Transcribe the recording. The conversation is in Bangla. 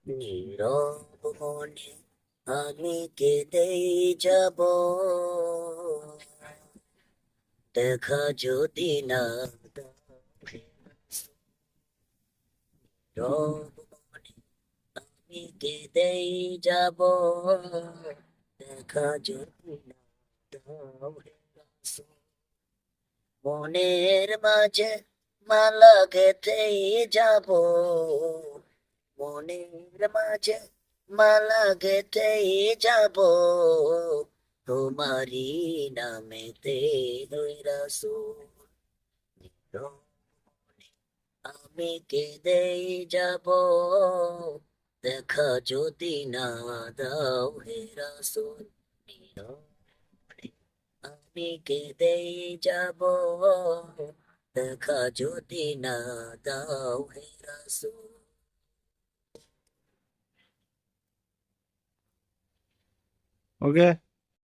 নীরব মনে আমি কেঁদেই যাব, দেখা যদি না দাও হে রাসূল। নীরব মনে আমি কেঁদেই যাব, দেখা যদি না দাও হে রাসূল। মনের মাঝে মালা গেঁথেই যাব, মনের মাঝে মালা গেঁথেই যাব, তোমারই নামেতে নই রাসূল। আমি কেঁদেই যাব, দেখা যদি না দাও হে রাসূল। আমি কেঁদেই যাব, দেখা যদি না দাও হে রাসূল। ওকে।